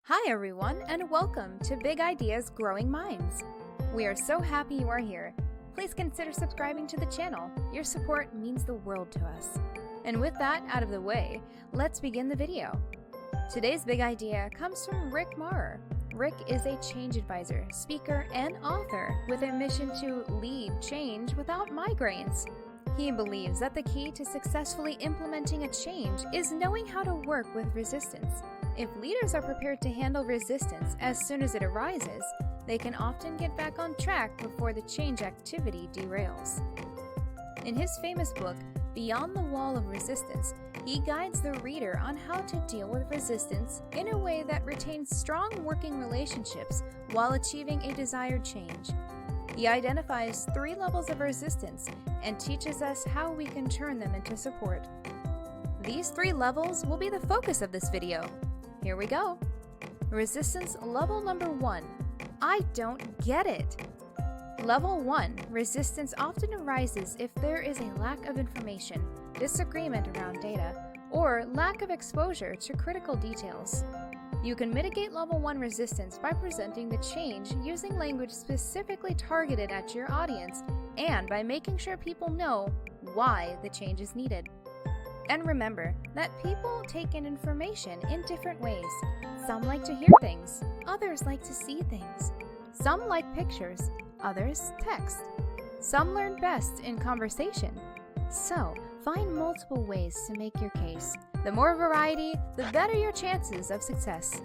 Hi everyone, and welcome to Big Ideas Growing Minds. We are so happy you are here. Please consider subscribing to the channel. Your support means the world to us. And with that out of the way, let's begin the video. Today's big idea comes from Rick Maurer. Rick is a change advisor, speaker, and author with a mission to lead change without migraines. He believes that the key to successfully implementing a change is knowing how to work with resistance. If leaders are prepared to handle resistance as soon as it arises, they can often get back on track before the change activity derails. In his famous book, Beyond the Wall of Resistance, he guides the reader on how to deal with resistance in a way that retains strong working relationships while achieving a desired change. He identifies 3 levels of resistance and teaches us how we can turn them into support. These 3 levels will be the focus of this video. Here we go. Resistance level number 1. I don't get it. Level 1. Resistance often arises if there is a lack of information, disagreement around data, or lack of exposure to critical details. You can mitigate level 1 resistance by presenting the change using language specifically targeted at your audience and by making sure people know why the change is needed. And remember that people take in information in different ways. Some like to hear things, others like to see things. Some like pictures, others text. Some learn best in conversation. So, find multiple ways to make your case. The more variety, the better your chances of success.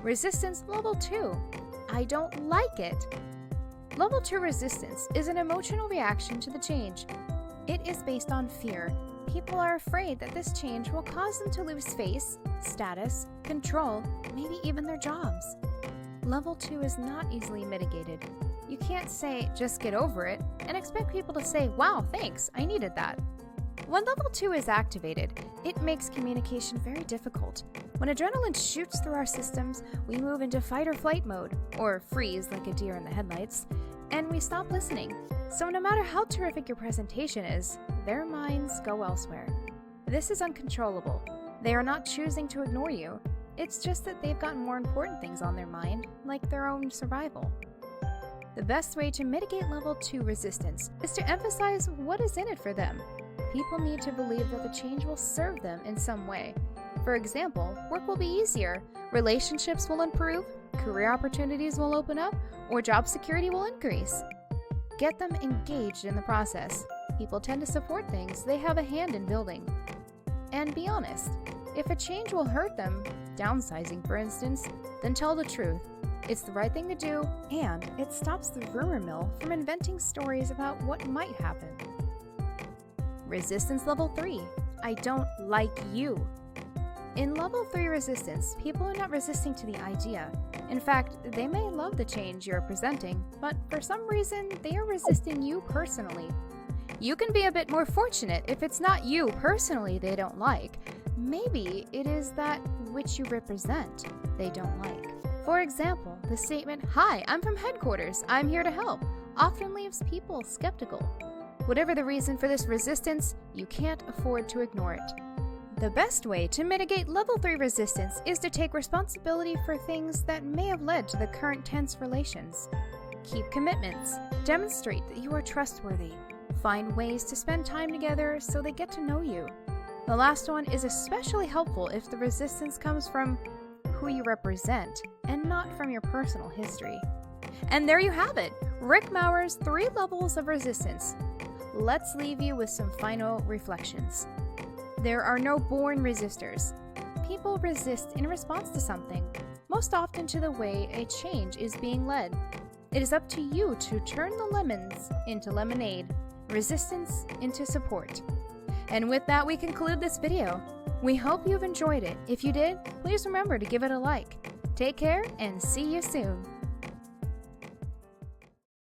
Resistance level 2. I don't like it. Level 2 resistance is an emotional reaction to the change. It is based on fear. People are afraid that this change will cause them to lose face, status, control, maybe even their jobs. Level 2 is not easily mitigated. You can't say, just get over it, and expect people to say, wow, thanks, I needed that. When level 2 is activated, it makes communication very difficult. When adrenaline shoots through our systems, we move into fight or flight mode, or freeze like a deer in the headlights, and we stop listening. So no matter how terrific your presentation is, their minds go elsewhere. This is uncontrollable. They are not choosing to ignore you. It's just that they've got more important things on their mind, like their own survival. The best way to mitigate level 2 resistance is to emphasize what is in it for them. People need to believe that the change will serve them in some way. For example, work will be easier, relationships will improve, career opportunities will open up, or job security will increase. Get them engaged in the process. People tend to support things they have a hand in building. And be honest. If a change will hurt them, downsizing for instance, then tell the truth. It's the right thing to do, and it stops the rumor mill from inventing stories about what might happen. Resistance level 3. I don't like you. In level 3 resistance, people are not resisting to the idea. In fact, they may love the change you're presenting, but for some reason, they are resisting you personally. You can be a bit more fortunate if it's not you personally they don't like. Maybe it is that which you represent they don't like. For example, the statement, "Hi, I'm from headquarters, I'm here to help," often leaves people skeptical. Whatever the reason for this resistance, you can't afford to ignore it. The best way to mitigate level 3 resistance is to take responsibility for things that may have led to the current tense relations. Keep commitments. Demonstrate that you are trustworthy. Find ways to spend time together so they get to know you. The last one is especially helpful if the resistance comes from who you represent and not from your personal history. And there you have it, Rick Maurer's 3 levels of resistance. Let's leave you with some final reflections. There are no born resistors. People resist in response to something, most often to the way a change is being led. It is up to you to turn the lemons into lemonade, resistance into support. And with that, we conclude this video. We hope you've enjoyed it. If you did, please remember to give it a like. Take care and see you soon.